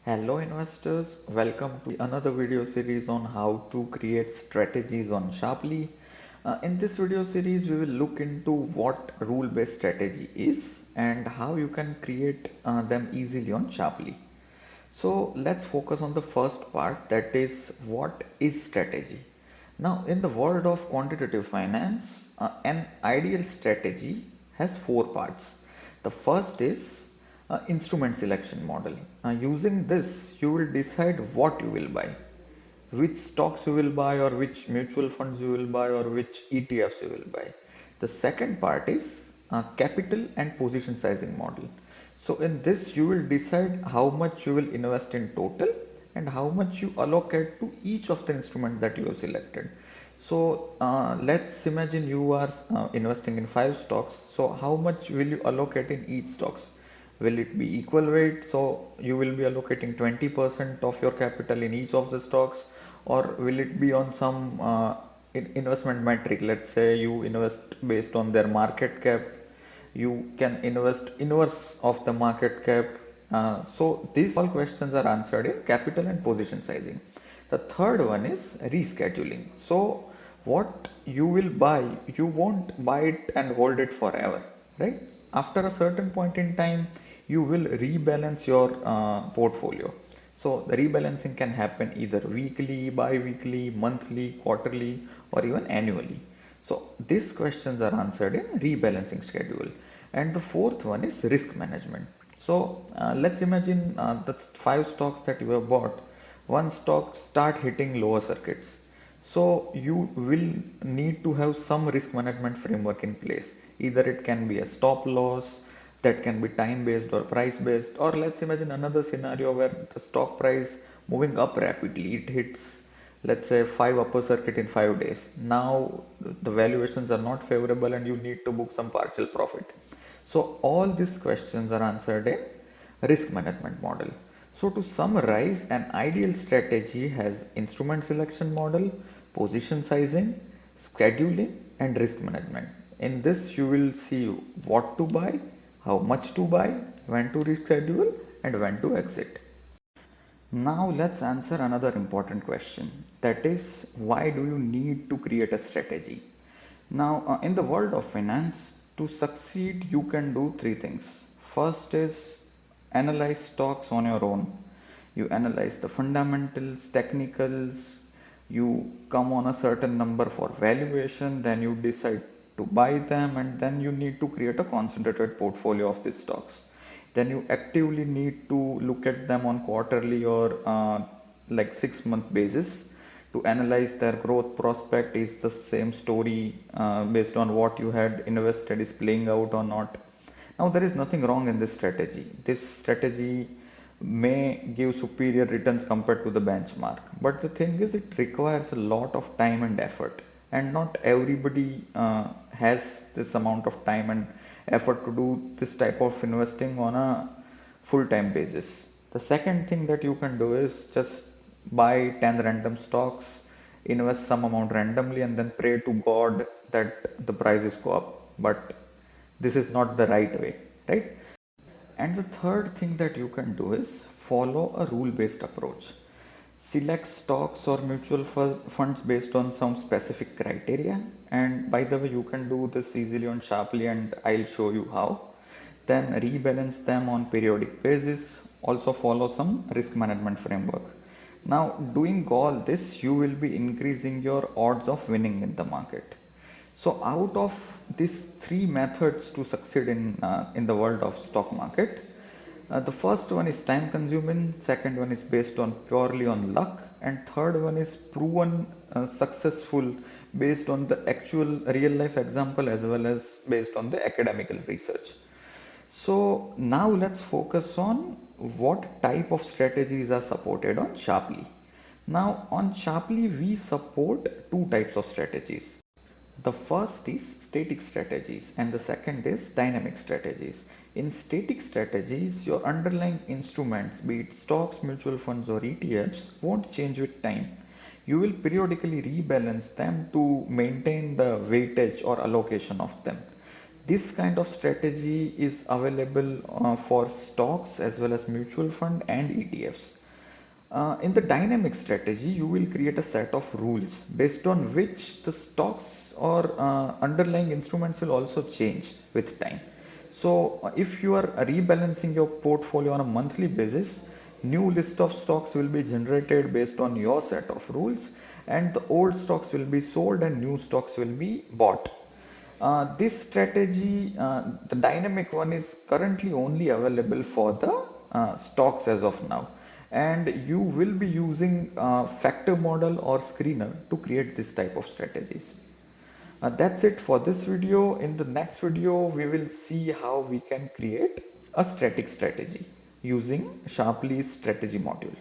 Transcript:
Hello investors, welcome to another video series on how to create strategies on Sharply. In this video series, we will look into what rule-based strategy is and how you can create them easily on Sharply. So let's focus on the first part, that is what is strategy. Now in the world of quantitative finance, an ideal strategy has four parts. The first is instrument selection model. Using this, you will decide what you will buy, which stocks you will buy, or which mutual funds you will buy, or which ETFs you will buy. The second part is capital and position sizing model. So in this, you will decide how much you will invest in total and how much you allocate to each of the instruments that you have selected. So let's imagine you are investing in 5 stocks. So how much will you allocate in each stocks? Will it be equal weight? So you will be allocating 20% of your capital in each of the stocks, or will it be on some investment metric? Let's say you invest based on their market cap. You can invest inverse of the market cap. So these all questions are answered in capital and position sizing. The third one is rescheduling. So what you will buy, you won't buy it and hold it forever, right? After a certain point in time, you will rebalance your portfolio. So the rebalancing can happen either weekly, bi-weekly, monthly, quarterly, or even annually. So these questions are answered in rebalancing schedule. And the fourth one is risk management. So let's imagine the 5 stocks that you have bought. One stock start hitting lower circuits. So you will need to have some risk management framework in place. Either it can be a stop loss, that can be time based or price based, or let's imagine another scenario where the stock price moving up rapidly. It hits, let's say, 5 upper circuit in 5 days. Now the valuations are not favorable and you need to book some partial profit. So all these questions are answered in risk management model. So to summarize, an ideal strategy has instrument selection model, position sizing, scheduling, and risk management. In this you will see what to buy, how much to buy, when to reschedule, and when to exit. Now let's answer another important question, that is, why do you need to create a strategy? Now in the world of finance, to succeed you can do three things. First is analyze stocks on your own. You analyze the fundamentals, technicals, you come on a certain number for valuation, then you decide to buy them, and then you need to create a concentrated portfolio of these stocks. Then you actively need to look at them on quarterly or like 6 month basis to analyze their growth prospect. Is the same story based on what you had invested is playing out or not? Now there is nothing wrong in this strategy. This strategy may give superior returns compared to the benchmark, but the thing is, it requires a lot of time and effort, and not everybody has this amount of time and effort to do this type of investing on a full-time basis. The second thing that you can do is just buy 10 random stocks, invest some amount randomly, and then pray to God that the prices go up. But this is not the right way, right? And the third thing that you can do is follow a rule-based approach. Select stocks or mutual funds based on some specific criteria. And by the way, you can do this easily on Sharply, and I'll show you how. Then rebalance them on periodic basis. Also follow some risk management framework. Now, doing all this, you will be increasing your odds of winning in the market. So out of these three methods to succeed in the world of stock market, the first one is time consuming, second one is based on purely on luck, and third one is proven successful based on the actual real life example as well as based on the academical research. So now let's focus on what type of strategies are supported on Sharply. Now on Sharply we support two types of strategies. The first is static strategies and the second is dynamic strategies. In static strategies, your underlying instruments, be it stocks, mutual funds, or ETFs, won't change with time. You will periodically rebalance them to maintain the weightage or allocation of them. This kind of strategy is available for stocks as well as mutual fund and ETFs. In the dynamic strategy, you will create a set of rules based on which the stocks or underlying instruments will also change with time. So, if you are rebalancing your portfolio on a monthly basis, new list of stocks will be generated based on your set of rules, and the old stocks will be sold and new stocks will be bought. This strategy, the dynamic one, is currently only available for the stocks as of now, and you will be using factor model or screener to create this type of strategies. That's it for this video. In the next video, we will see how we can create a static strategy using Sharply's strategy module.